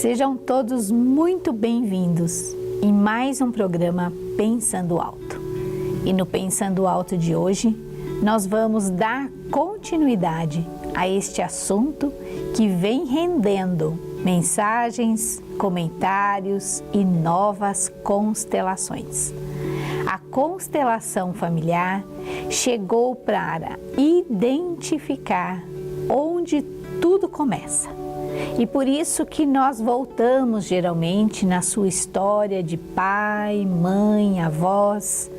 Sejam todos muito bem-vindos em mais um programa Pensando Alto. E no Pensando Alto de hoje, nós vamos dar continuidade a este assunto que vem rendendo mensagens, comentários e novas constelações. A constelação familiar chegou para identificar onde tudo começa. E por isso que nós voltamos geralmente na sua história de pai, mãe, avós.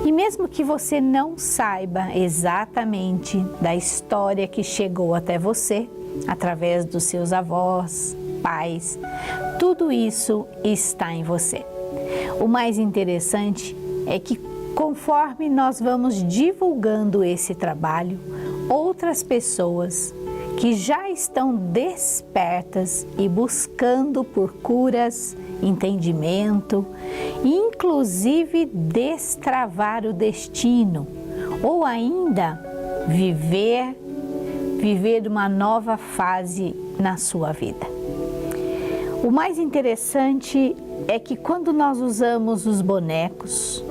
E mesmo que você não saiba exatamente da história que chegou até você, através dos seus avós, pais, tudo isso está em você. O mais interessante é que conforme nós vamos divulgando esse trabalho, outras pessoas que já estão despertas e buscando por curas, entendimento, inclusive destravar o destino, ou ainda viver uma nova fase na sua vida. O mais interessante é que quando nós usamos os bonecos,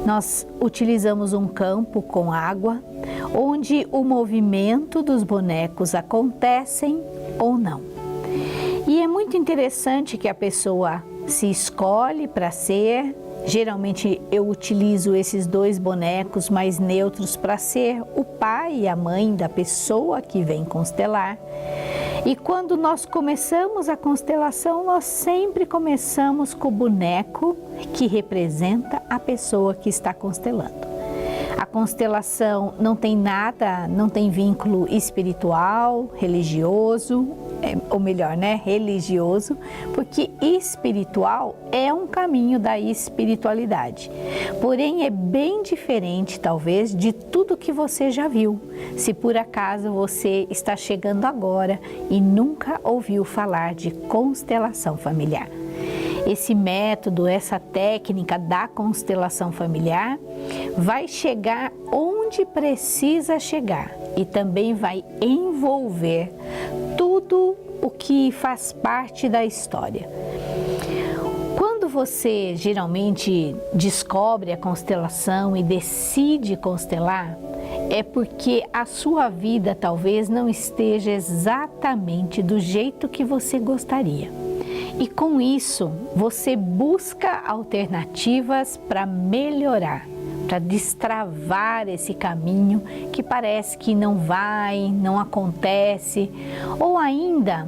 nós utilizamos um campo com água, onde o movimento dos bonecos acontecem ou não. E é muito interessante que a pessoa se escolhe para ser. Geralmente eu utilizo esses dois bonecos mais neutros para ser o pai e a mãe da pessoa que vem constelar. E quando nós começamos a constelação, nós sempre começamos com o boneco que representa a pessoa que está constelando. A constelação não tem nada, não tem vínculo espiritual, religioso, ou melhor, religioso, porque espiritual é um caminho da espiritualidade. Porém, é bem diferente, talvez, de tudo que você já viu, se por acaso você está chegando agora e nunca ouviu falar de constelação familiar. Esse método, essa técnica da constelação familiar vai chegar onde precisa chegar e também vai envolver tudo o que faz parte da história. Quando você geralmente descobre a constelação e decide constelar, é porque a sua vida talvez não esteja exatamente do jeito que você gostaria. E com isso, você busca alternativas para melhorar, para destravar esse caminho que parece que não vai, não acontece, ou ainda,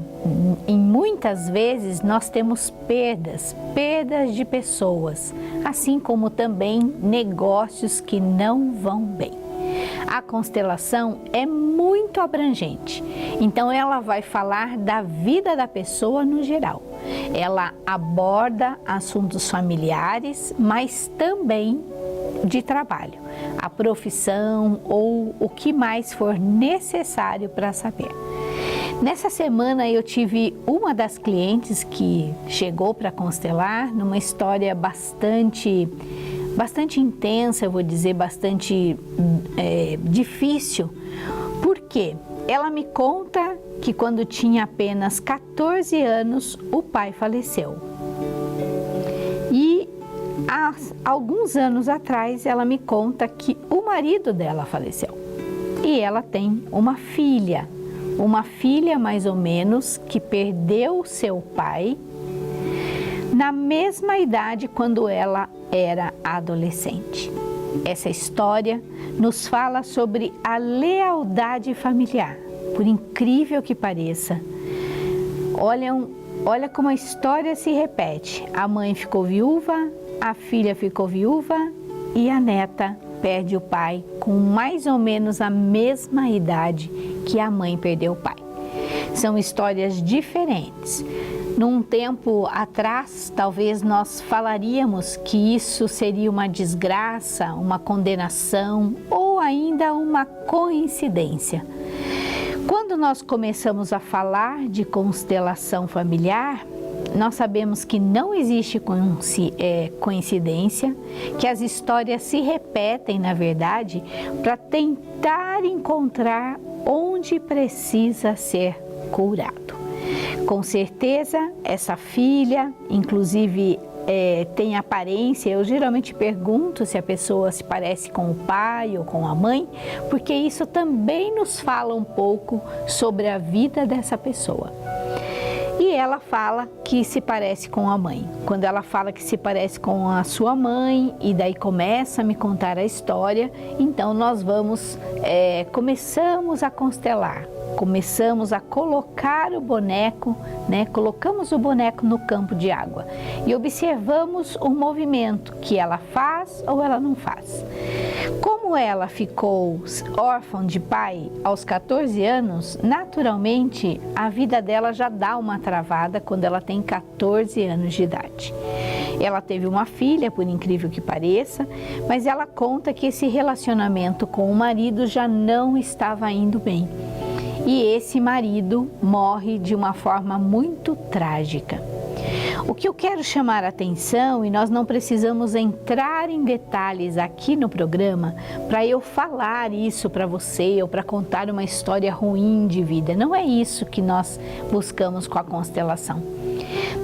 em muitas vezes, nós temos perdas de pessoas, assim como também negócios que não vão bem. A constelação é muito abrangente, então ela vai falar da vida da pessoa no geral. Ela aborda assuntos familiares, mas também de trabalho, a profissão ou o que mais for necessário para saber. Nessa semana eu tive uma das clientes que chegou para constelar numa história bastante intensa, eu vou dizer, bastante difícil. Por quê? Ela me conta que quando tinha apenas 14 anos, o pai faleceu. E há alguns anos atrás, ela me conta que o marido dela faleceu. E ela tem uma filha mais ou menos, que perdeu seu pai na mesma idade quando ela era adolescente. Essa história nos fala sobre a lealdade familiar, por incrível que pareça. Olha como a história se repete. A mãe ficou viúva, a filha ficou viúva e a neta perde o pai com mais ou menos a mesma idade que a mãe perdeu o pai. São histórias diferentes. Num tempo atrás, talvez nós falaríamos que isso seria uma desgraça, uma condenação ou ainda uma coincidência. Quando nós começamos a falar de constelação familiar, nós sabemos que não existe coincidência, que as histórias se repetem, na verdade, para tentar encontrar onde precisa ser curado. Com certeza, essa filha, inclusive, tem aparência. Eu geralmente pergunto se a pessoa se parece com o pai ou com a mãe, porque isso também nos fala um pouco sobre a vida dessa pessoa. E ela fala que se parece com a mãe. Quando ela fala que se parece com a sua mãe e daí começa a me contar a história, então nós começamos a constelar. Começamos a colocar o boneco, colocamos o boneco no campo de água e observamos o movimento que ela faz ou ela não faz. Como ela ficou órfã de pai aos 14 anos, naturalmente a vida dela já dá uma travada quando ela tem 14 anos de idade. Ela teve uma filha, por incrível que pareça, mas ela conta que esse relacionamento com o marido já não estava indo bem. E esse marido morre de uma forma muito trágica. O que eu quero chamar a atenção, e nós não precisamos entrar em detalhes aqui no programa para eu falar isso para você ou para contar uma história ruim de vida. Não é isso que nós buscamos com a constelação.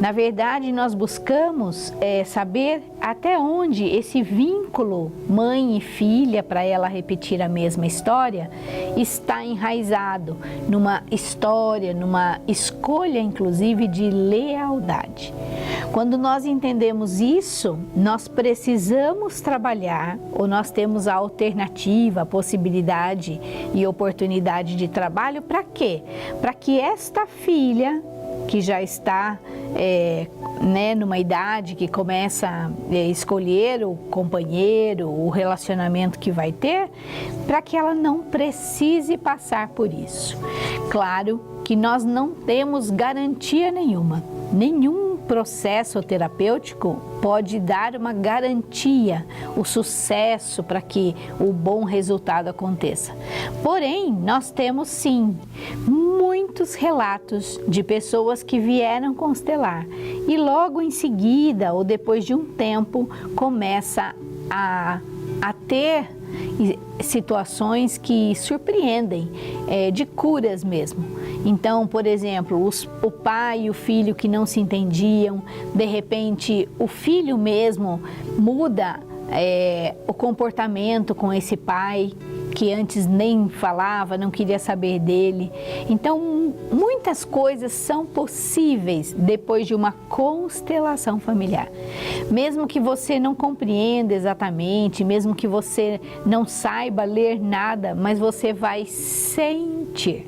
Na verdade, nós buscamos saber até onde esse vínculo mãe e filha, para ela repetir a mesma história, está enraizado numa história, numa escolha, inclusive, de lealdade. Quando nós entendemos isso, nós precisamos trabalhar, ou nós temos a alternativa, a possibilidade e oportunidade de trabalho, para quê? Para que esta filha, que já está numa idade que começa a escolher o companheiro, o relacionamento que vai ter, para que ela não precise passar por isso. Claro que nós não temos garantia nenhuma, nenhum processo terapêutico pode dar uma garantia, o sucesso para que o bom resultado aconteça. Porém, nós temos sim muitos relatos de pessoas que vieram constelar e logo em seguida ou depois de um tempo começa a ter situações que surpreendem, de curas mesmo. Então, por exemplo, o pai e o filho que não se entendiam, de repente o filho mesmo muda o comportamento com esse pai, que antes nem falava, não queria saber dele. Então, muitas coisas são possíveis depois de uma constelação familiar. Mesmo que você não compreenda exatamente, mesmo que você não saiba ler nada, mas você vai sentir.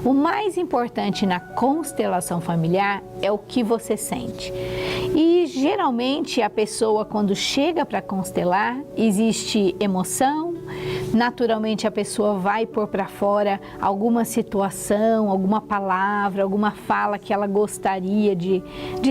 O mais importante na constelação familiar é o que você sente. E geralmente a pessoa, quando chega para constelar, existe emoção. Naturalmente a pessoa vai pôr para fora alguma situação, alguma palavra, alguma fala que ela gostaria de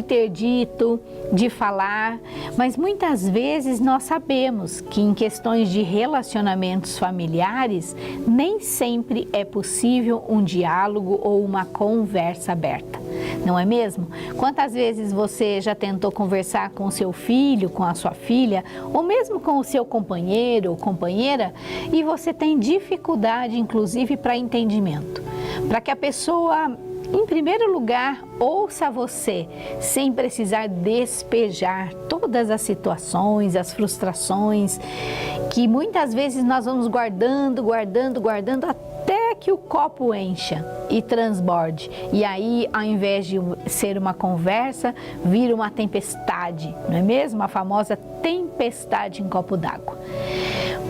ter dito, de falar, mas muitas vezes nós sabemos que em questões de relacionamentos familiares nem sempre é possível um diálogo ou uma conversa aberta. Não é mesmo? Quantas vezes você já tentou conversar com o seu filho, com a sua filha, ou mesmo com o seu companheiro ou companheira, e você tem dificuldade, inclusive, para entendimento? Para que a pessoa, em primeiro lugar, ouça você, sem precisar despejar todas as situações, as frustrações, que muitas vezes nós vamos guardando até que o copo encha e transborde. E aí, ao invés de ser uma conversa, vira uma tempestade, não é mesmo? A famosa tempestade em copo d'água.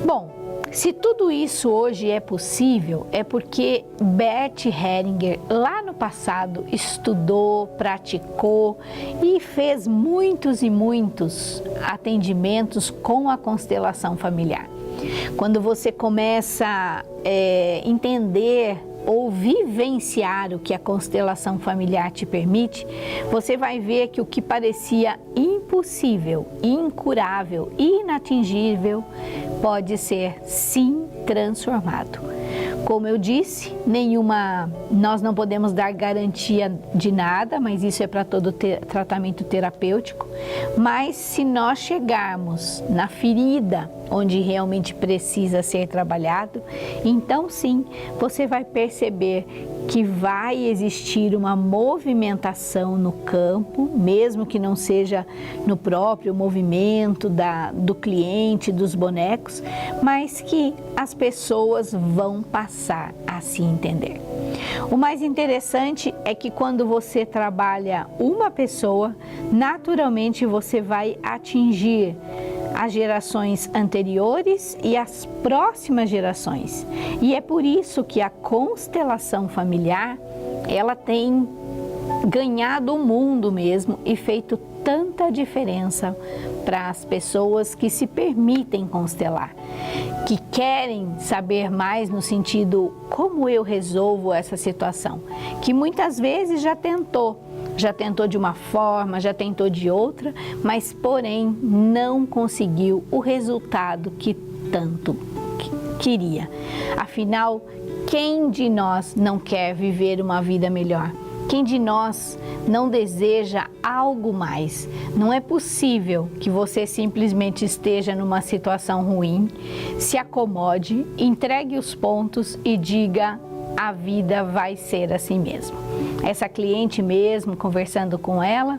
Bom, se tudo isso hoje é possível, é porque Bert Hellinger, lá no passado, estudou, praticou e fez muitos e muitos atendimentos com a constelação familiar. Quando você começa a entender ou vivenciar o que a constelação familiar te permite, você vai ver que o que parecia impossível, incurável, inatingível, pode ser sim transformado. Como eu disse, nós não podemos dar garantia de nada, mas isso é para todo tratamento terapêutico. Mas se nós chegarmos na ferida onde realmente precisa ser trabalhado, então sim, você vai perceber que vai existir uma movimentação no campo, mesmo que não seja no próprio movimento do cliente, dos bonecos, mas que as pessoas vão passar a se entender. O mais interessante é que quando você trabalha uma pessoa, naturalmente você vai atingir as gerações anteriores e as próximas gerações. E é por isso que a constelação familiar, ela tem ganhado o mundo mesmo e feito tanta diferença para as pessoas que se permitem constelar, que querem saber mais no sentido como eu resolvo essa situação, que muitas vezes já tentou de uma forma, já tentou de outra, mas porém não conseguiu o resultado que tanto queria. Afinal, quem de nós não quer viver uma vida melhor? Quem de nós não deseja algo mais? Não é possível que você simplesmente esteja numa situação ruim, se acomode, entregue os pontos e diga: a vida vai ser assim mesmo. Essa cliente mesmo, conversando com ela,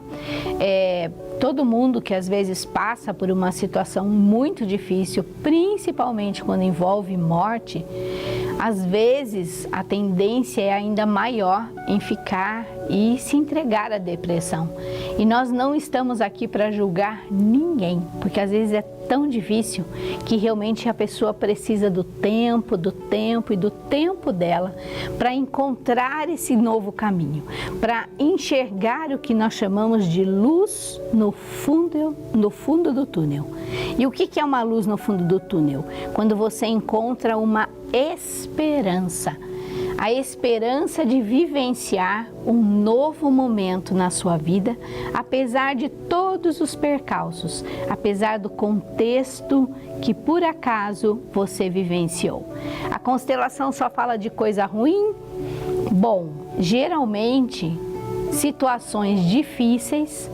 todo mundo que às vezes passa por uma situação muito difícil, principalmente quando envolve morte, às vezes a tendência é ainda maior em ficar e se entregar à depressão. E nós não estamos aqui para julgar ninguém, porque às vezes é tão difícil que realmente a pessoa precisa do tempo e do tempo dela para encontrar esse novo caminho, para enxergar o que nós chamamos de luz no fundo do túnel. E o que é uma luz no fundo do túnel? Quando você encontra uma esperança. A esperança de vivenciar um novo momento na sua vida, apesar de todos os percalços, apesar do contexto que por acaso você vivenciou. A constelação só fala de coisa ruim? Bom, geralmente situações difíceis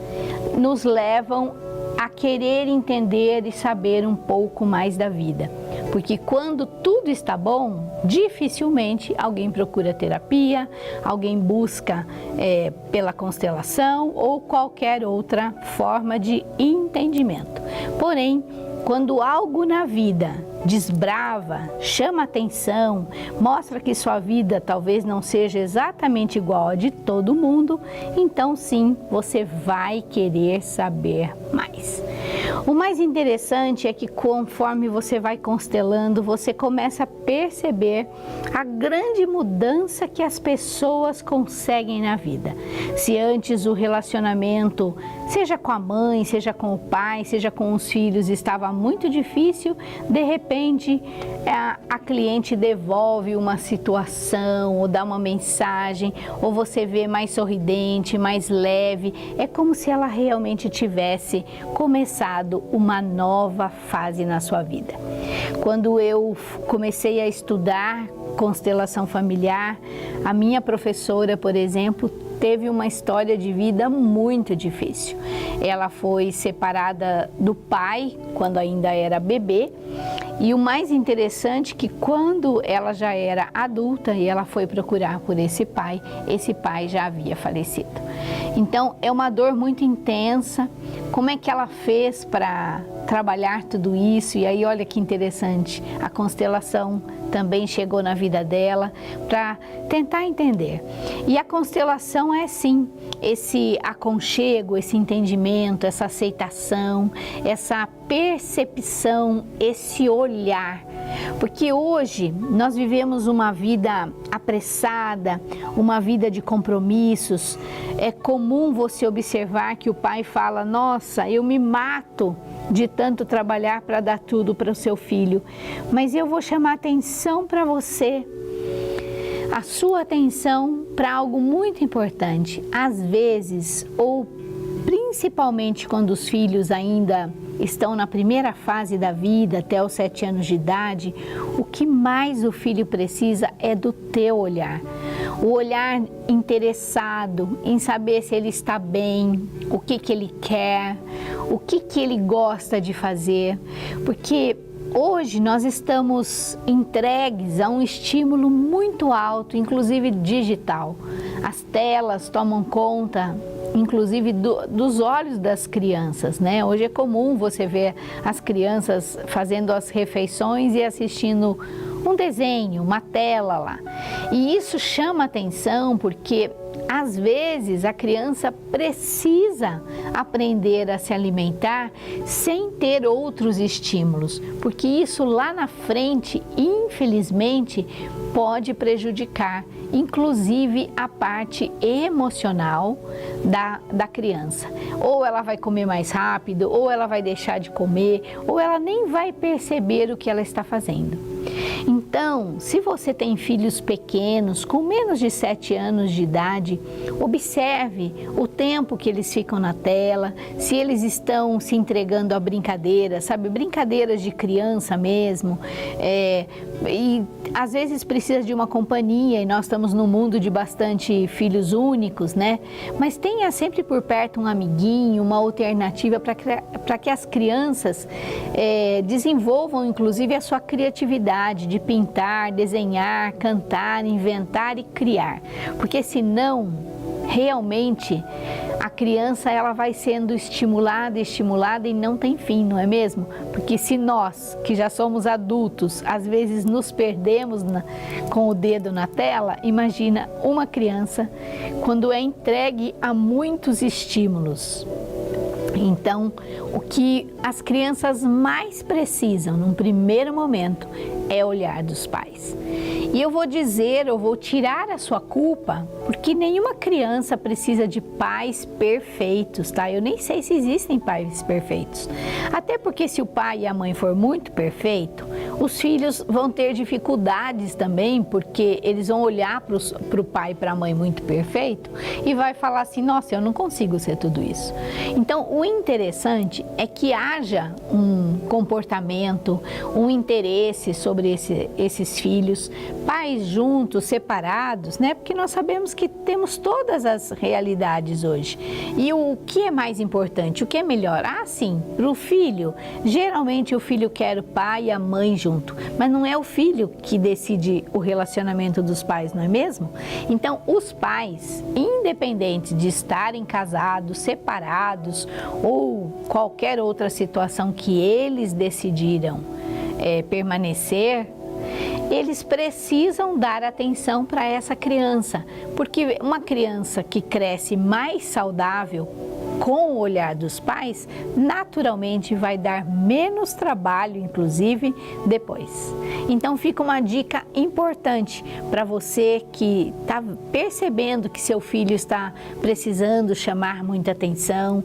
nos levam a querer entender e saber um pouco mais da vida. Porque quando tudo está bom, dificilmente alguém procura terapia, alguém busca pela constelação ou qualquer outra forma de entendimento. Porém, quando algo na vida desbrava, chama atenção, mostra que sua vida talvez não seja exatamente igual a de todo mundo, então sim, você vai querer saber mais. O mais interessante é que conforme você vai constelando, você começa a perceber a grande mudança que as pessoas conseguem na vida. Se antes o relacionamento, seja com a mãe, seja com o pai, seja com os filhos, estava muito difícil, de repente a cliente devolve uma situação ou dá uma mensagem, ou você vê mais sorridente, mais leve. É como se ela realmente tivesse começado uma nova fase na sua vida. Quando eu comecei a estudar constelação familiar, a minha professora, por exemplo, teve uma história de vida muito difícil. Ela foi separada do pai quando ainda era bebê, e o mais interessante é que quando ela já era adulta e ela foi procurar por esse pai já havia falecido. Então é uma dor muito intensa. Como é que ela fez para trabalhar tudo isso? E aí olha que interessante, a constelação também chegou na vida dela para tentar entender. E a constelação é sim esse aconchego, esse entendimento, essa aceitação, essa percepção, esse olhar. Porque hoje nós vivemos uma vida apressada, uma vida de compromissos. É comum você observar que o pai fala: nossa, eu me mato de tanto trabalhar para dar tudo para o seu filho. Mas eu vou chamar atenção para você, a sua atenção para algo muito importante. Às vezes, ou principalmente quando os filhos ainda estão na primeira fase da vida, até os 7 anos de idade, o que mais o filho precisa é do teu olhar. O olhar interessado em saber se ele está bem, o que ele quer, o que ele gosta de fazer. Porque Hoje nós estamos entregues a um estímulo muito alto, inclusive digital. As telas tomam conta, inclusive dos olhos das crianças, né? Hoje é comum você ver as crianças fazendo as refeições e assistindo um desenho, uma tela lá. E isso chama atenção porque às vezes a criança precisa aprender a se alimentar sem ter outros estímulos, porque isso lá na frente, infelizmente, pode prejudicar, inclusive a parte emocional da criança. Ou ela vai comer mais rápido, ou ela vai deixar de comer, ou ela nem vai perceber o que ela está fazendo. Então, se você tem filhos pequenos, com menos de 7 anos de idade, observe o tempo que eles ficam na tela, se eles estão se entregando a brincadeiras, sabe, brincadeiras de criança mesmo, e às vezes precisa de uma companhia, e nós estamos num mundo de bastante filhos únicos, né? Mas tenha sempre por perto um amiguinho, uma alternativa para que as crianças desenvolvam inclusive a sua criatividade de pintar, desenhar, cantar, inventar e criar, porque senão realmente a criança ela vai sendo estimulada e não tem fim, não é mesmo? Porque se nós, que já somos adultos, às vezes nos perdemos com o dedo na tela, imagina uma criança quando é entregue a muitos estímulos. Então, o que as crianças mais precisam num primeiro momento é o olhar dos pais. E eu vou tirar a sua culpa, porque nenhuma criança precisa de pais perfeitos, tá? Eu nem sei se existem pais perfeitos. Até porque se o pai e a mãe for muito perfeito, os filhos vão ter dificuldades também, porque eles vão olhar para o pai e para a mãe muito perfeito e vai falar assim, nossa, eu não consigo ser tudo isso. Então, o interessante é que haja um comportamento, um interesse sobre esses filhos, pais juntos, separados, né? Porque nós sabemos que temos todas as realidades hoje. E o que é mais importante? O que é melhor? Ah, sim, para o filho, geralmente o filho quer o pai e a mãe junto, mas não é o filho que decide o relacionamento dos pais, não é mesmo? Então, os pais, independente de estarem casados, separados ou qualquer outra situação que eles decidiram permanecer, eles precisam dar atenção para essa criança, porque uma criança que cresce mais saudável com o olhar dos pais, naturalmente vai dar menos trabalho, inclusive, depois. Então fica uma dica importante para você que está percebendo que seu filho está precisando chamar muita atenção,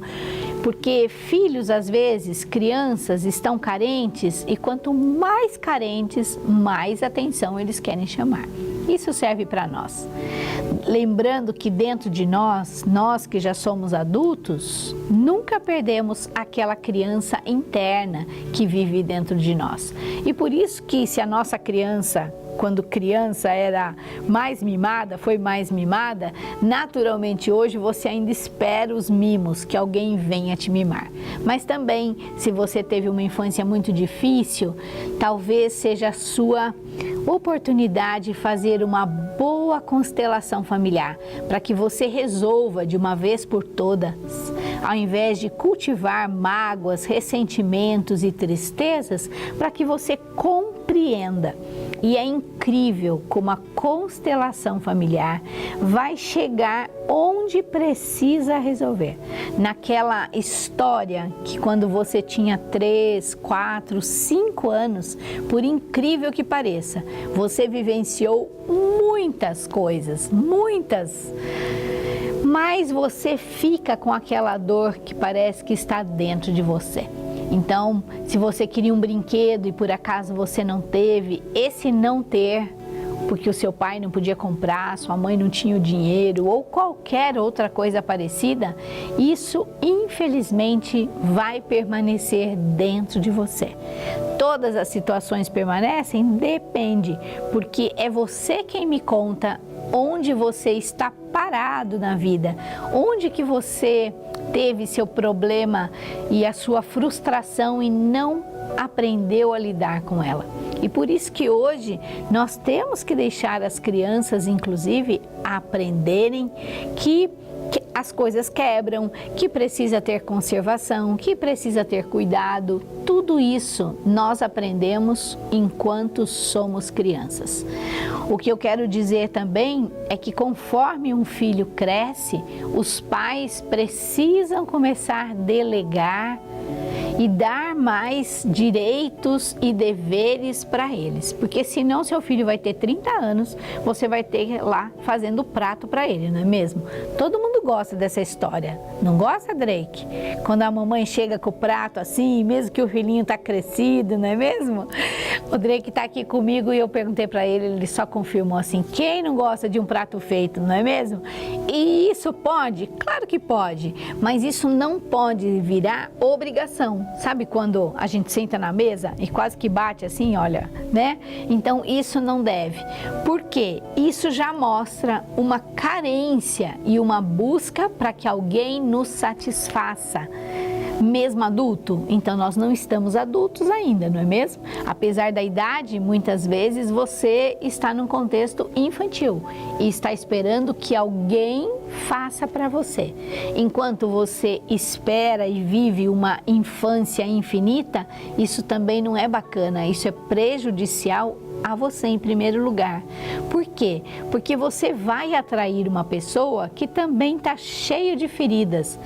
porque filhos, às vezes, crianças estão carentes e quanto mais carentes, mais atenção eles querem chamar. Isso serve para nós. Lembrando que dentro de nós que já somos adultos, nunca perdemos aquela criança interna que vive dentro de nós. E por isso que se a nossa criança, quando criança era mais mimada, foi mais mimada, naturalmente hoje você ainda espera os mimos, que alguém venha te mimar. Mas também, se você teve uma infância muito difícil, talvez seja a sua oportunidade de fazer uma boa constelação familiar, para que você resolva de uma vez por todas, ao invés de cultivar mágoas, ressentimentos e tristezas, para que você compreenda. E é incrível como a constelação familiar vai chegar onde precisa resolver. Naquela história que quando você tinha 3, 4, 5 anos, por incrível que pareça, você vivenciou muitas coisas, muitas. Mas você fica com aquela dor que parece que está dentro de você. Então, se você queria um brinquedo e por acaso você não teve, esse não ter, porque o seu pai não podia comprar, sua mãe não tinha o dinheiro ou qualquer outra coisa parecida, isso infelizmente vai permanecer dentro de você. Todas as situações permanecem? Depende, porque é você quem me conta onde você está parado na vida, onde que você teve seu problema e a sua frustração em não aprendeu a lidar com ela. E por isso que hoje nós temos que deixar as crianças, inclusive, aprenderem que as coisas quebram, que precisa ter conservação, que precisa ter cuidado. Tudo isso nós aprendemos enquanto somos crianças. O que eu quero dizer também é que conforme um filho cresce, os pais precisam começar a delegar e dar mais direitos e deveres para eles, porque senão seu filho vai ter 30 anos, você vai ter lá fazendo prato para ele, não é mesmo? Todo mundo gosta dessa história, não gosta, Drake? Quando a mamãe chega com o prato assim, mesmo que o filhinho tá crescido, não é mesmo? O Drake tá aqui comigo e eu perguntei para ele, ele só confirmou assim, quem não gosta de um prato feito, não é mesmo? E isso pode? Claro que pode, mas isso não pode virar obrigação. Sabe quando a gente senta na mesa e quase que bate assim, olha, né? Então isso não deve. Por quê? Isso já mostra uma carência e uma busca para que alguém nos satisfaça. Mesmo adulto, então nós não estamos adultos ainda, não é mesmo? Apesar da idade, muitas vezes você está num contexto infantil e está esperando que alguém faça para você. Enquanto você espera e vive uma infância infinita, isso também não é bacana, isso é prejudicial a você em primeiro lugar. Por quê? Porque você vai atrair uma pessoa que também está cheio de feridas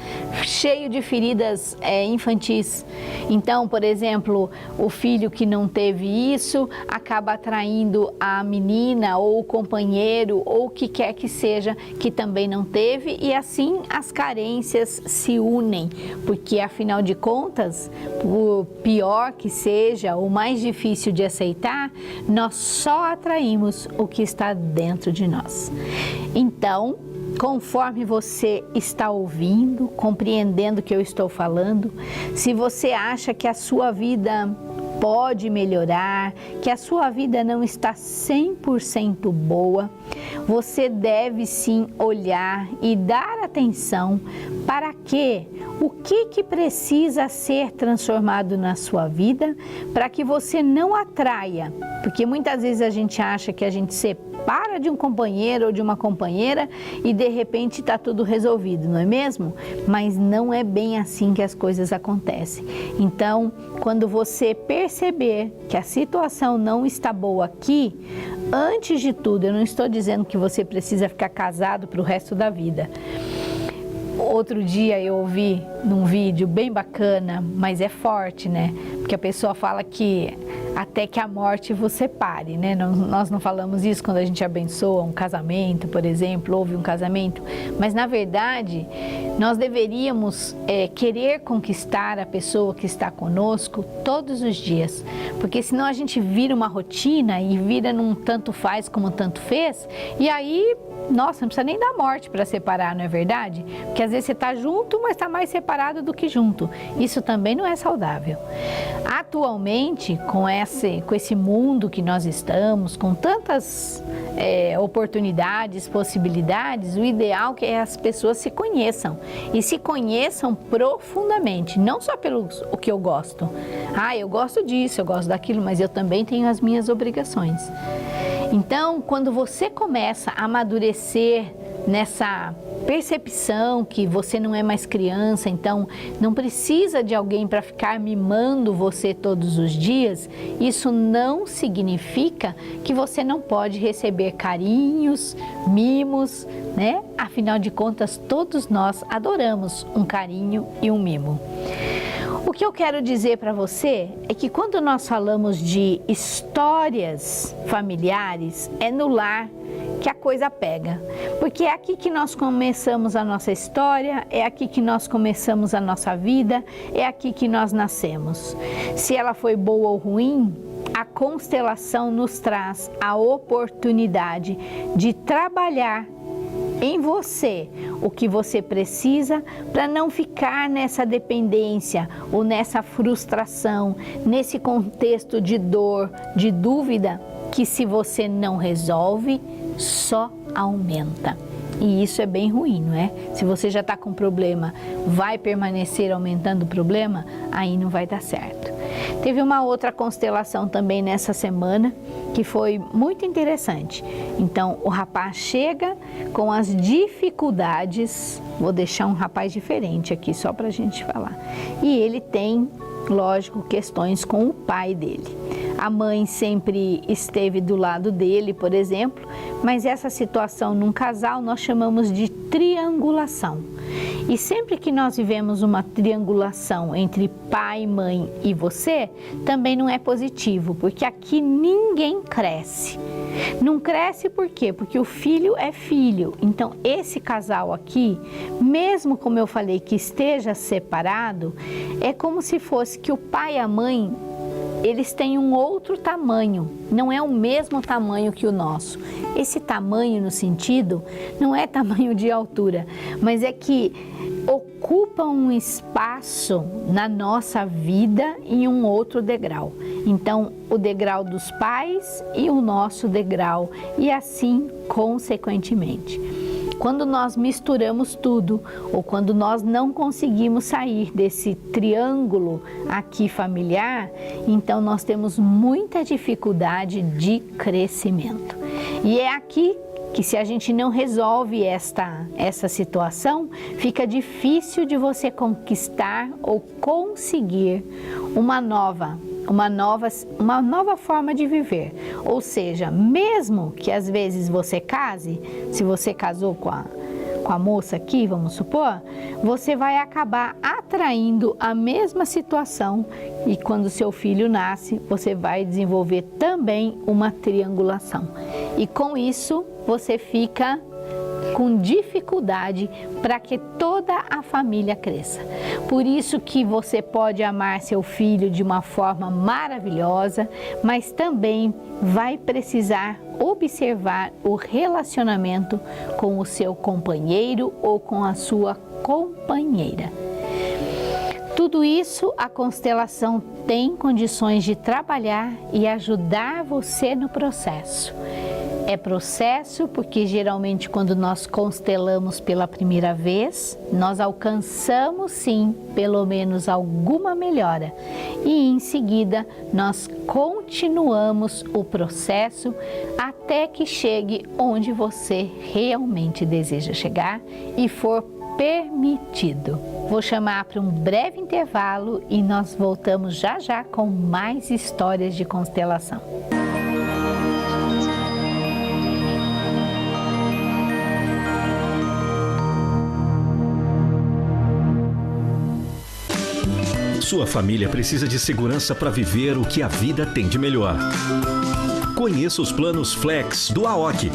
infantis. Então, por exemplo, o filho que não teve isso acaba atraindo a menina ou o companheiro ou o que quer que seja que também não teve, e assim as carências se unem, porque afinal de contas, o pior que seja, o mais difícil de aceitar, nós só atraímos o que está dentro de nós. Então, conforme você está ouvindo, compreendendo o que eu estou falando, se você acha que a sua vida pode melhorar, que a sua vida não está 100% boa, você deve sim olhar e dar atenção para o que precisa ser transformado na sua vida para que você não atraia, porque muitas vezes a gente acha que a gente separa de um companheiro ou de uma companheira e de repente está tudo resolvido, não é mesmo? Mas não é bem assim que as coisas acontecem. Então, quando você perceber que a situação não está boa aqui, antes de tudo, eu não estou dizendo que você precisa ficar casado para o resto da vida. Outro dia eu ouvi num vídeo bem bacana, mas é forte, né? Porque a pessoa fala que até que a morte vos separe, né? Nós não falamos isso quando a gente abençoa um casamento, por exemplo, houve um casamento, mas na verdade nós deveríamos querer conquistar a pessoa que está conosco todos os dias, porque senão a gente vira uma rotina e vira num tanto faz como tanto fez, e aí, nossa, não precisa nem da morte para separar, não é verdade? Porque às vezes você está junto, mas está mais separado do que junto. Isso também não é saudável. Atualmente, com esse mundo que nós estamos, com tantas oportunidades, possibilidades, o ideal é que as pessoas se conheçam e se conheçam profundamente, não só pelo o que eu gosto. Ah, eu gosto disso, eu gosto daquilo, mas eu também tenho as minhas obrigações. Então, quando você começa a amadurecer nessa percepção que você não é mais criança, então não precisa de alguém para ficar mimando você todos os dias, isso não significa que você não pode receber carinhos, mimos, né? Afinal de contas, todos nós adoramos um carinho e um mimo. O que eu quero dizer para você é que quando nós falamos de histórias familiares, é no lar que a coisa pega, porque é aqui que nós começamos a nossa história, é aqui que nós começamos a nossa vida, é aqui que nós nascemos. Se ela foi boa ou ruim, a constelação nos traz a oportunidade de trabalhar em você o que você precisa para não ficar nessa dependência ou nessa frustração, nesse contexto de dor, de dúvida, que se você não resolve, só aumenta. E isso é bem ruim, não é? Se você já está com problema, vai permanecer aumentando o problema, aí não vai dar certo. Teve uma outra constelação também nessa semana que foi muito interessante. Então, o rapaz chega com as dificuldades, vou deixar um rapaz diferente aqui só para a gente falar, e ele tem, lógico, questões com o pai dele. A mãe sempre esteve do lado dele, por exemplo, mas essa situação num casal nós chamamos de triangulação. E sempre que nós vivemos uma triangulação entre pai, mãe e você, também não é positivo, porque aqui ninguém cresce. Não cresce por quê? Porque o filho é filho. Então, esse casal aqui, mesmo como eu falei que esteja separado, é como se fosse que o pai e a mãe, eles têm um outro tamanho, não é o mesmo tamanho que o nosso. Esse tamanho no sentido, não é tamanho de altura, mas é que ocupa um espaço na nossa vida em um outro degrau. Então, o degrau dos pais e o nosso degrau, e assim consequentemente. Quando nós misturamos tudo, ou quando nós não conseguimos sair desse triângulo aqui familiar, então nós temos muita dificuldade de crescimento. E é aqui que, se a gente não resolve essa situação, fica difícil de você conquistar ou conseguir uma nova forma de viver. Ou seja, mesmo que às vezes você case, se você casou com a moça aqui, vamos supor, você vai acabar atraindo a mesma situação, e quando seu filho nasce, você vai desenvolver também uma triangulação. E com isso, você fica com dificuldade para que toda a família cresça. Por isso que você pode amar seu filho de uma forma maravilhosa, mas também vai precisar observar o relacionamento com o seu companheiro ou com a sua companheira. Tudo isso a constelação tem condições de trabalhar e ajudar você no processo. É processo porque geralmente quando nós constelamos pela primeira vez, nós alcançamos sim, pelo menos alguma melhora. E em seguida nós continuamos o processo até que chegue onde você realmente deseja chegar e for permitido. Vou chamar para um breve intervalo e nós voltamos já já com mais histórias de constelação. Sua família precisa de segurança para viver o que a vida tem de melhor. Conheça os planos Flex do AOC.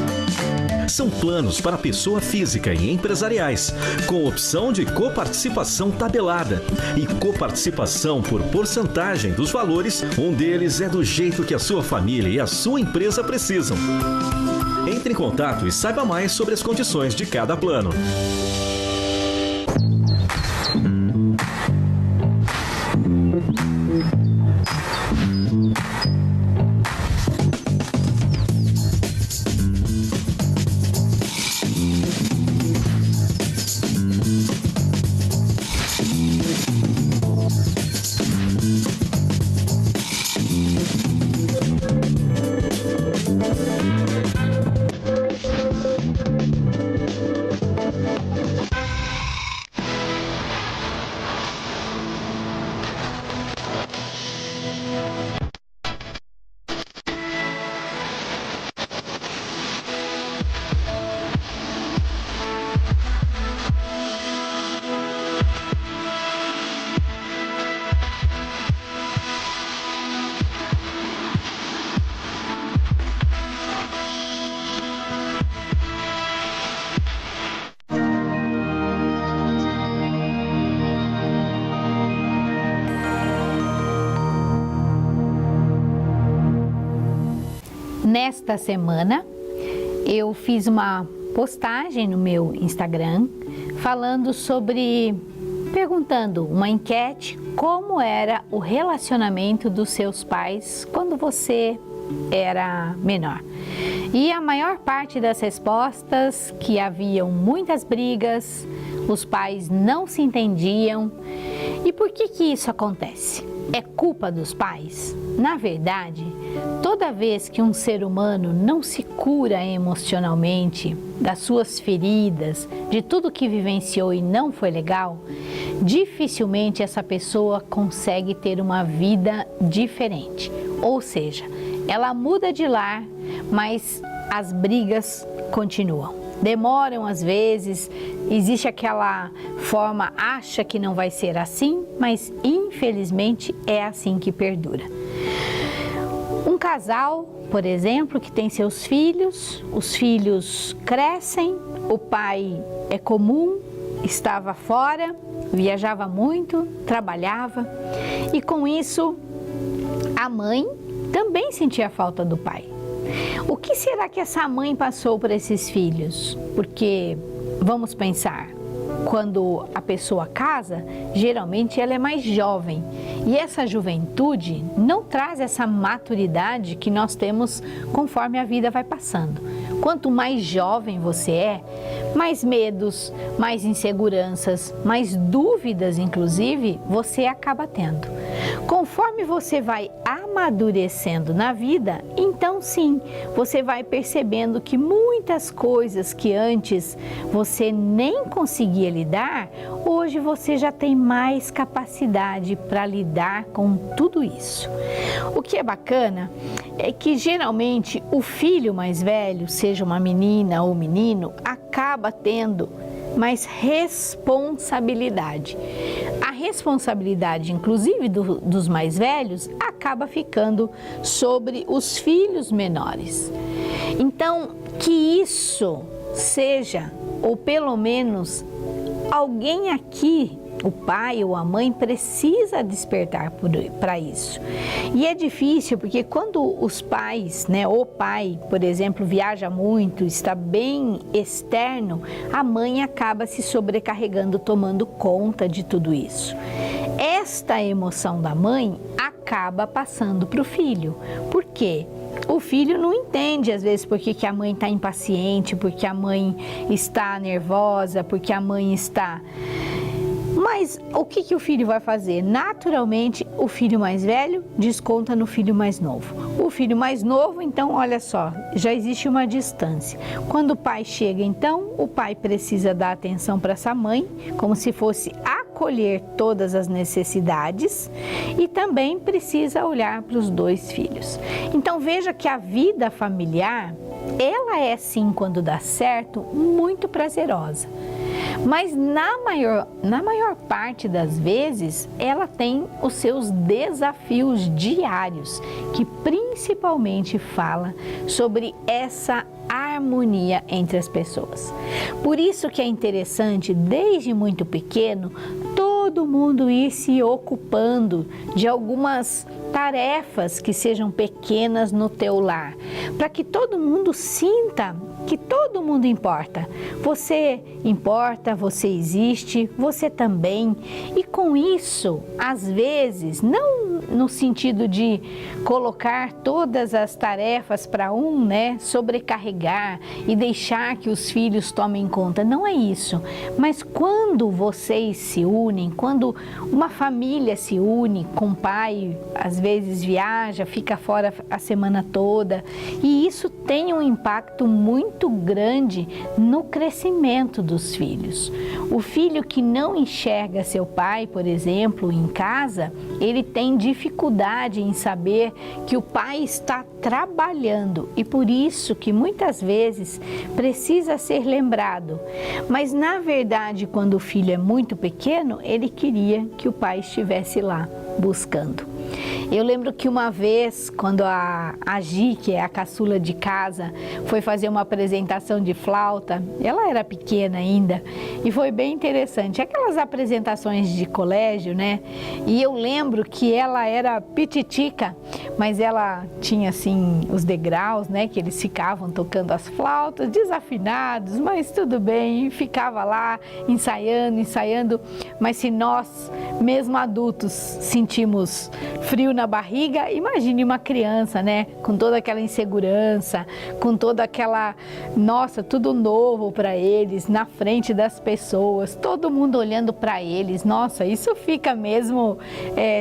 São planos para pessoa física e empresariais, com opção de coparticipação tabelada e coparticipação por porcentagem dos valores. Um deles é do jeito que a sua família e a sua empresa precisam. Entre em contato e saiba mais sobre as condições de cada plano. Nesta semana, eu fiz uma postagem no meu Instagram perguntando uma enquete, como era o relacionamento dos seus pais quando você era menor. E a maior parte das respostas, que haviam muitas brigas, os pais não se entendiam. E por que isso acontece? é culpa dos pais? Na verdade, toda vez que um ser humano não se cura emocionalmente das suas feridas, de tudo que vivenciou e não foi legal, dificilmente essa pessoa consegue ter uma vida diferente. Ou seja, ela muda de lar, mas as brigas continuam. Demoram às vezes, existe aquela forma, acha que não vai ser assim, mas infelizmente é assim que perdura. Um casal, por exemplo, que tem seus filhos, os filhos crescem, o pai é comum, estava fora, viajava muito, trabalhava e com isso a mãe também sentia falta do pai. O que será que essa mãe passou para esses filhos? Porque, vamos pensar, quando a pessoa casa, geralmente ela é mais jovem e essa juventude não traz essa maturidade que nós temos conforme a vida vai passando. Quanto mais jovem você é, mais medos, mais inseguranças, mais dúvidas, inclusive, você acaba tendo. Conforme você vai amadurecendo na vida, então sim, você vai percebendo que muitas coisas que antes você nem conseguia lidar, hoje você já tem mais capacidade para lidar com tudo isso. O que é bacana é que geralmente o filho mais velho, seja uma menina ou menino, acaba tendo mais responsabilidade. A responsabilidade, inclusive dos mais velhos, acaba ficando sobre os filhos menores. Então, que isso seja, ou pelo menos alguém aqui, o pai ou a mãe, precisa despertar para isso. E é difícil porque quando os pais, o pai, por exemplo, viaja muito, está bem externo, a mãe acaba se sobrecarregando, tomando conta de tudo isso. Esta emoção da mãe acaba passando para o filho. Por quê? O filho não entende, às vezes, porque que a mãe está impaciente, porque a mãe está nervosa, porque a mãe está... Mas o que o filho vai fazer? Naturalmente, o filho mais velho desconta no filho mais novo. O filho mais novo, então, olha só, já existe uma distância. Quando o pai chega, então, o pai precisa dar atenção para essa mãe, como se fosse acolher todas as necessidades e também precisa olhar para os dois filhos. Então, veja que a vida familiar, ela é sim, quando dá certo, muito prazerosa. Mas na maior parte das vezes, ela tem os seus desafios diários, que principalmente fala sobre essa harmonia entre as pessoas. Por isso que é interessante, desde muito pequeno, todo mundo ir se ocupando de algumas tarefas que sejam pequenas no teu lar, para que todo mundo sinta que todo mundo importa. Você importa, você existe, você também. E com isso, às vezes, não no sentido de colocar todas as tarefas para sobrecarregar e deixar que os filhos tomem conta. Não é isso. Mas quando vocês se unem, quando uma família se une com o pai, às vezes viaja, fica fora a semana toda, e isso tem um impacto muito grande no crescimento dos filhos. O filho que não enxerga seu pai, por exemplo, em casa, ele tem dificuldade em saber que o pai está trabalhando e por isso que muitas vezes precisa ser lembrado. Mas na verdade, quando o filho é muito pequeno, ele queria que o pai estivesse lá buscando. Eu lembro que uma vez, quando a Gi, que é a caçula de casa, foi fazer uma apresentação de flauta, ela era pequena ainda, e foi bem interessante. Aquelas apresentações de colégio, E eu lembro que ela era pititica, mas ela tinha, assim, os degraus, que eles ficavam tocando as flautas, desafinados, mas tudo bem, e ficava lá ensaiando. Mas se nós, mesmo adultos, sentimos frio na barriga, imagine uma criança, né? Com toda aquela insegurança, com toda aquela, nossa, tudo novo para eles, na frente das pessoas, todo mundo olhando para eles. Nossa, isso fica mesmo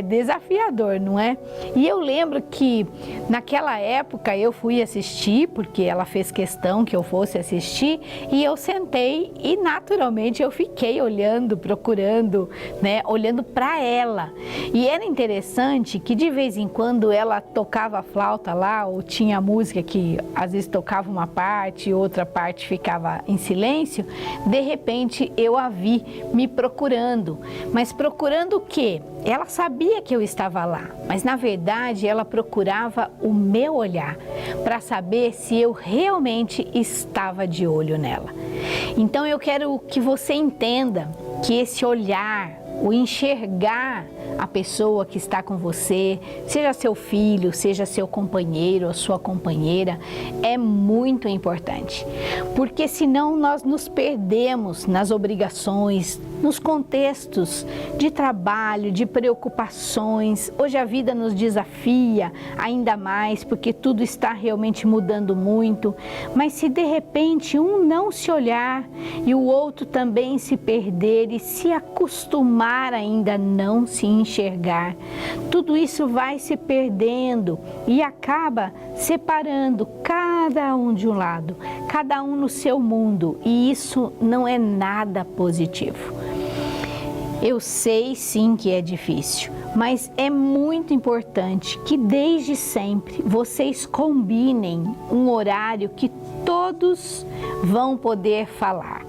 desafiador, não é? E eu lembro que naquela época eu fui assistir, porque ela fez questão que eu fosse assistir, e eu sentei e naturalmente eu fiquei olhando, procurando, né? Olhando para ela. E era interessante que de vez em quando ela tocava a flauta lá, ou tinha música que às vezes tocava uma parte e outra parte ficava em silêncio, de repente eu a vi me procurando. Mas procurando o quê? Ela sabia que eu estava lá, mas na verdade ela procurava o meu olhar para saber se eu realmente estava de olho nela. Então eu quero que você entenda que esse olhar, o enxergar a pessoa que está com você, seja seu filho, seja seu companheiro ou sua companheira, é muito importante. Porque senão nós nos perdemos nas obrigações, nos contextos de trabalho, de preocupações. Hoje a vida nos desafia ainda mais, porque tudo está realmente mudando muito. Mas se de repente um não se olhar e o outro também se perder e se acostumar ainda a não se enxergar, tudo isso vai se perdendo e acaba separando cada um de um lado, cada um no seu mundo, e isso não é nada positivo. Eu sei sim que é difícil, mas é muito importante que desde sempre vocês combinem um horário que todos vão poder falar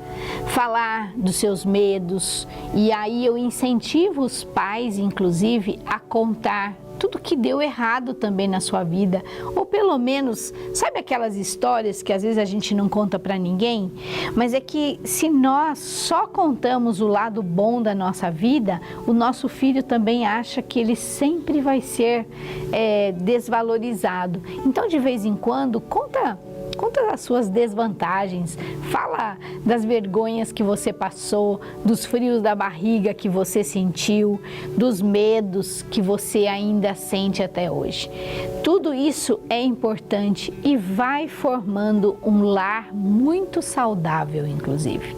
dos seus medos, e aí eu incentivo os pais, inclusive, a contar tudo que deu errado também na sua vida, ou pelo menos, sabe aquelas histórias que às vezes a gente não conta para ninguém, mas é que se nós só contamos o lado bom da nossa vida, o nosso filho também acha que ele sempre vai ser desvalorizado. Então, de vez em quando, conta as suas desvantagens, fala das vergonhas que você passou, dos frios da barriga que você sentiu, dos medos que você ainda sente até hoje. Tudo isso é importante e vai formando um lar muito saudável, inclusive.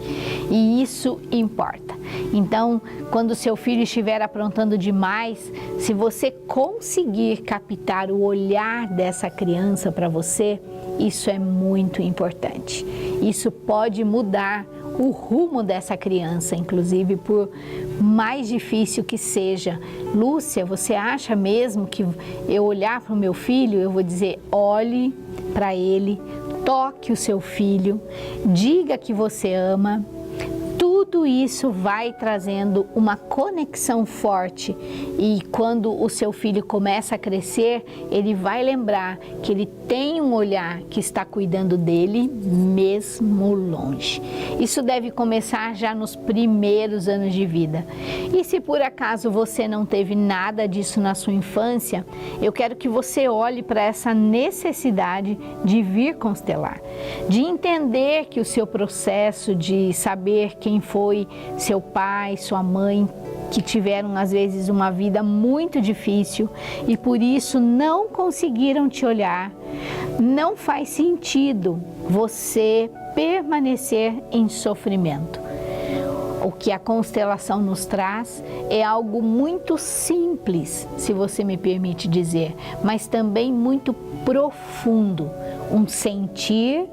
E isso importa. Então, quando seu filho estiver aprontando demais, se você conseguir captar o olhar dessa criança para você, isso é muito importante. Isso pode mudar o rumo dessa criança, inclusive por mais difícil que seja. Lúcia, você acha mesmo que eu olhar para o meu filho, eu vou dizer, olhe para ele, toque o seu filho, diga que você ama. Tudo isso vai trazendo uma conexão forte, e quando o seu filho começa a crescer, ele vai lembrar que ele tem um olhar que está cuidando dele mesmo longe. Isso deve começar já nos primeiros anos de vida. E se por acaso você não teve nada disso na sua infância, eu quero que você olhe para essa necessidade de vir constelar, de entender que o seu processo de saber quem foi seu pai, sua mãe, que tiveram às vezes uma vida muito difícil e por isso não conseguiram te olhar, não faz sentido você permanecer em sofrimento. O que a constelação nos traz é algo muito simples, se você me permite dizer, mas também muito profundo, um sentir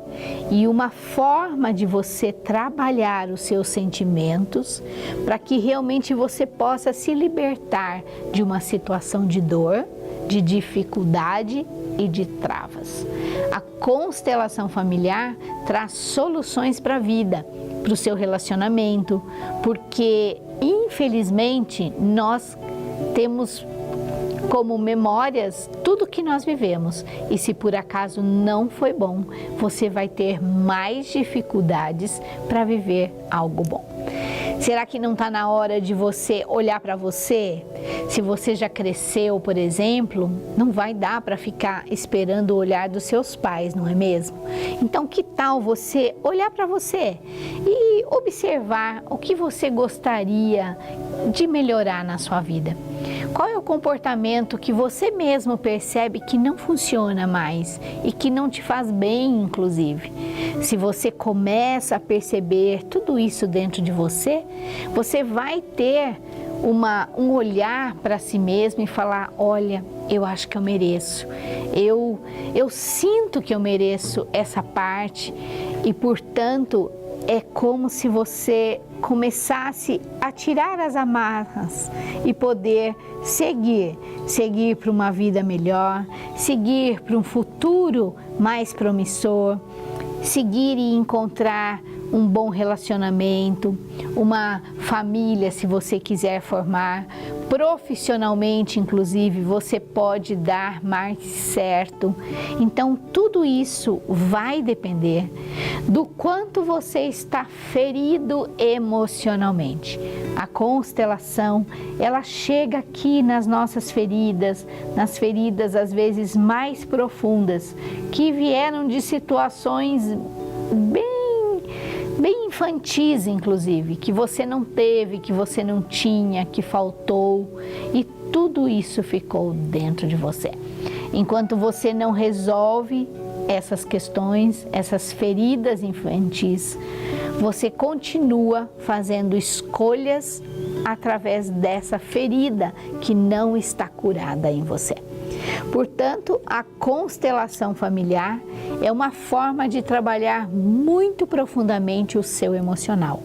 e uma forma de você trabalhar os seus sentimentos para que realmente você possa se libertar de uma situação de dor, de dificuldade e de travas. A constelação familiar traz soluções para a vida, para o seu relacionamento, porque infelizmente nós temos como memórias tudo que nós vivemos, e se por acaso não foi bom, você vai ter mais dificuldades para viver algo bom. Será que não está na hora de você olhar para você? Se você já cresceu, por exemplo, não vai dar para ficar esperando o olhar dos seus pais, não é mesmo? Então, que tal você olhar para você e observar o que você gostaria de melhorar na sua vida? Qual é o comportamento que você mesmo percebe que não funciona mais e que não te faz bem, inclusive? Se você começa a perceber tudo isso dentro de você, você vai ter um olhar para si mesmo e falar: olha, eu acho que eu mereço, eu sinto que eu mereço essa parte e, portanto, é como se você começasse a tirar as amarras e poder seguir para uma vida melhor, seguir para um futuro mais promissor, seguir e encontrar um bom relacionamento, uma família, se você quiser formar. Profissionalmente, inclusive, você pode dar mais certo. Então, tudo isso vai depender do quanto você está ferido emocionalmente. A constelação, ela chega aqui nas nossas feridas, nas feridas às vezes mais profundas, que vieram de situações bem infantis, inclusive, que você não teve, que você não tinha, que faltou, e tudo isso ficou dentro de você. Enquanto você não resolve essas questões, essas feridas infantis, você continua fazendo escolhas através dessa ferida que não está curada em você. Portanto, a constelação familiar é uma forma de trabalhar muito profundamente o seu emocional.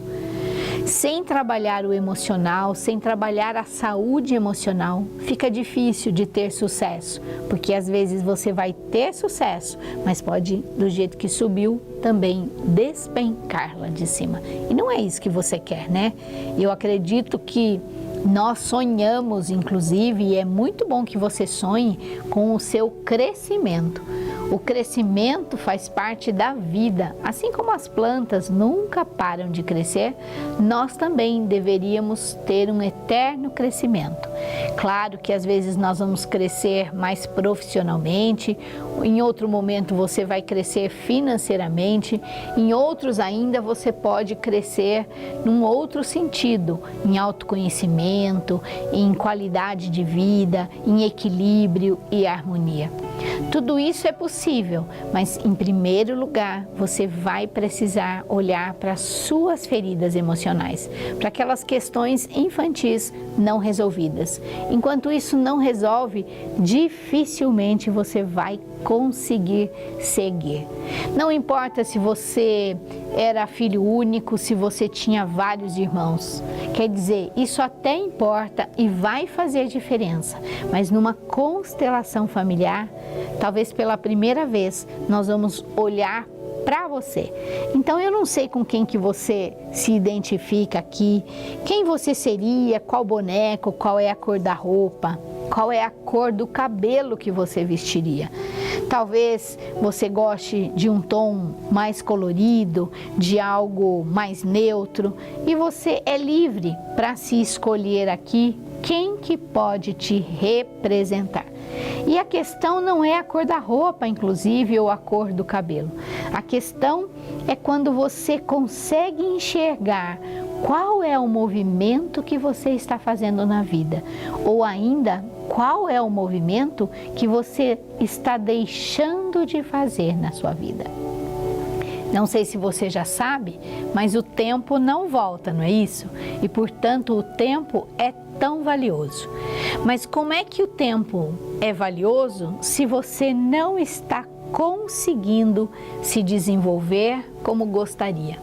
Sem trabalhar o emocional, sem trabalhar a saúde emocional, fica difícil de ter sucesso, porque às vezes você vai ter sucesso, mas pode, do jeito que subiu, também despencar lá de cima. E não é isso que você quer, né? Eu acredito que nós sonhamos, inclusive, e é muito bom que você sonhe com o seu crescimento. O crescimento faz parte da vida. Assim como as plantas nunca param de crescer, nós também deveríamos ter um eterno crescimento. Claro que às vezes nós vamos crescer mais profissionalmente, em outro momento você vai crescer financeiramente, em outros ainda você pode crescer num outro sentido, em autoconhecimento, em qualidade de vida, em equilíbrio e harmonia. Tudo isso é possível, mas em primeiro lugar você vai precisar olhar para as suas feridas emocionais, para aquelas questões infantis não resolvidas. Enquanto isso não resolve, dificilmente você vai conseguir seguir. Não importa se você era filho único, se você tinha vários irmãos. Quer dizer, isso até importa e vai fazer diferença, mas numa constelação familiar, talvez pela primeira vez, nós vamos olhar para você. Então eu não sei com quem que você se identifica aqui, quem você seria, qual boneco, qual é a cor da roupa, qual é a cor do cabelo que você vestiria. Talvez você goste de um tom mais colorido, de algo mais neutro, e você é livre para se escolher aqui quem que pode te representar. E a questão não é a cor da roupa, inclusive, ou a cor do cabelo. A questão é quando você consegue enxergar qual é o movimento que você está fazendo na vida, ou ainda qual é o movimento que você está deixando de fazer na sua vida. Não sei se você já sabe, mas o tempo não volta, não é isso? E, portanto, o tempo é tão valioso. Mas como é que o tempo é valioso se você não está conseguindo se desenvolver como gostaria?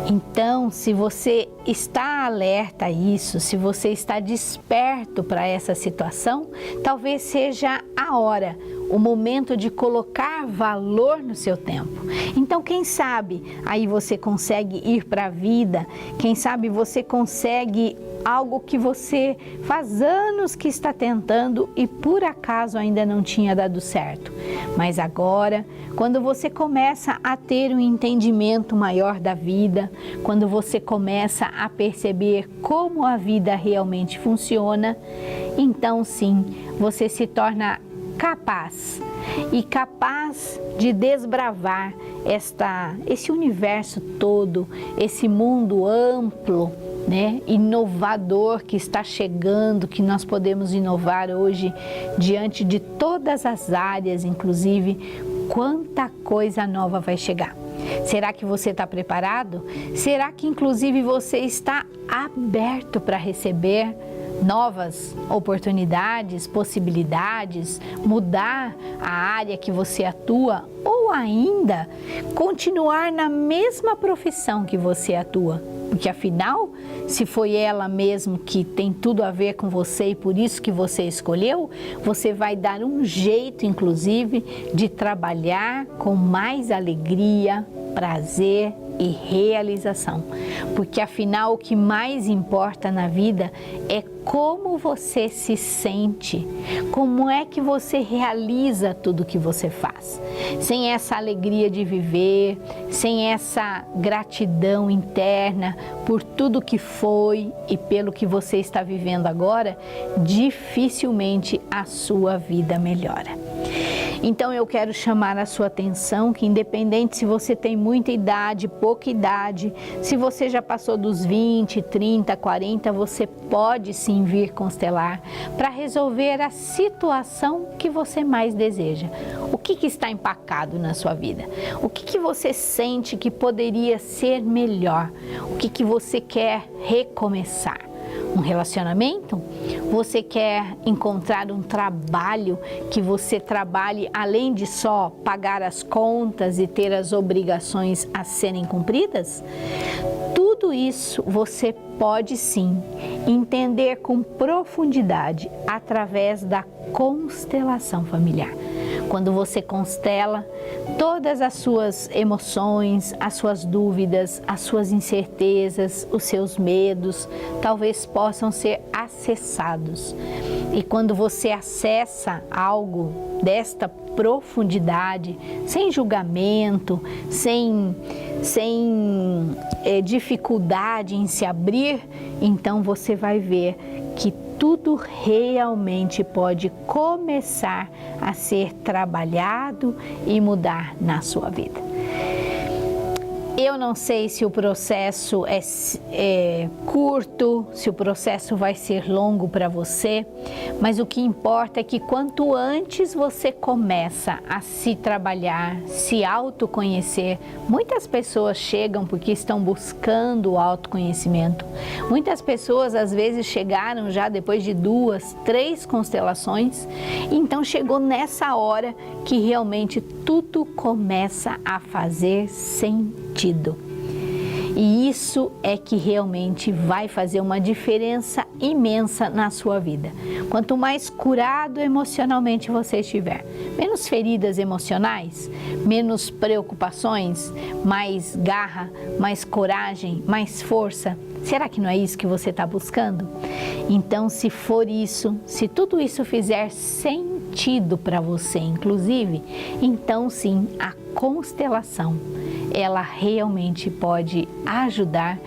Então, se você está alerta a isso, se você está desperto para essa situação, talvez seja a hora, o momento de colocar valor no seu tempo. Então, quem sabe aí você consegue ir para a vida, quem sabe você consegue algo que você faz anos que está tentando e por acaso ainda não tinha dado certo. Mas agora, quando você começa a ter um entendimento maior da vida, quando você começa a perceber como a vida realmente funciona, então sim, você se torna capaz de desbravar esse universo todo, esse mundo amplo né, inovador que está chegando, que nós podemos inovar hoje diante de todas as áreas, inclusive, quanta coisa nova vai chegar. Será que você está preparado? Será que inclusive você está aberto para receber novas oportunidades, possibilidades, mudar a área que você atua ou ainda continuar na mesma profissão que você atua? Porque afinal, se foi ela mesmo que tem tudo a ver com você e por isso que você escolheu, você vai dar um jeito, inclusive, de trabalhar com mais alegria, prazer e realização. Porque afinal, o que mais importa na vida é como você se sente, como é que você realiza tudo que você faz. Sem essa alegria de viver, sem essa gratidão interna por tudo que foi e pelo que você está vivendo agora, dificilmente a sua vida melhora. Então eu quero chamar a sua atenção que independente se você tem muita idade, pouca idade, se você já passou dos 20, 30, 40, você pode sim vir constelar para resolver a situação que você mais deseja. O que está empacado na sua vida? O que você sente que poderia ser melhor? O que você quer recomeçar? Um relacionamento? Você quer encontrar um trabalho que você trabalhe além de só pagar as contas e ter as obrigações a serem cumpridas? Tudo isso você pode sim entender com profundidade através da constelação familiar. Quando você constela, todas as suas emoções, as suas dúvidas, as suas incertezas, os seus medos, talvez possam ser acessados. E quando você acessa algo desta profundidade, sem julgamento, sem dificuldade em se abrir, então você vai ver que tudo realmente pode começar a ser trabalhado e mudar na sua vida. Eu não sei se o processo é curto, se o processo vai ser longo para você, mas o que importa é que quanto antes você começa a se trabalhar, se autoconhecer, muitas pessoas chegam porque estão buscando o autoconhecimento. Muitas pessoas às vezes chegaram já depois de 2, 3 constelações, então chegou nessa hora que realmente tudo começa a fazer sentido. E isso é que realmente vai fazer uma diferença imensa na sua vida. Quanto mais curado emocionalmente você estiver, menos feridas emocionais, menos preocupações, mais garra, mais coragem, mais força. Será que não é isso que você está buscando? Então, se for isso, se tudo isso fizer sentido para você, inclusive, então sim, a constelação, ela realmente pode ajudar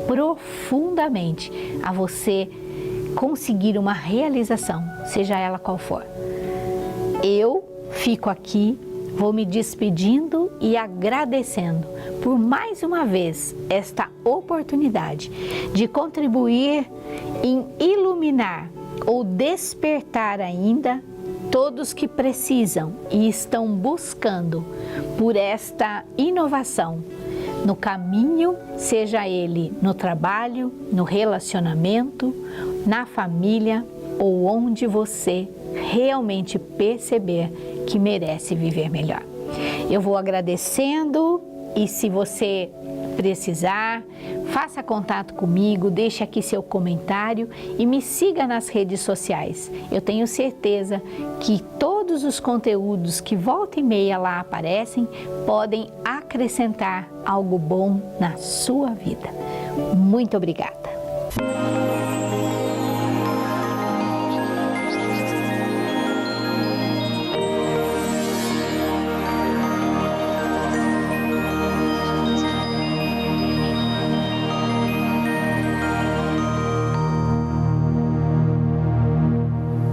profundamente a você conseguir uma realização, seja ela qual for. Eu fico aqui, vou me despedindo e agradecendo por mais uma vez esta oportunidade de contribuir em iluminar ou despertar ainda todos que precisam e estão buscando por esta inovação no caminho, seja ele no trabalho, no relacionamento, na família ou onde você realmente perceber que merece viver melhor. Eu vou agradecendo e se você precisar, faça contato comigo, deixe aqui seu comentário e me siga nas redes sociais. Eu tenho certeza que todos os conteúdos que volta e meia lá aparecem podem acrescentar algo bom na sua vida. Muito obrigada!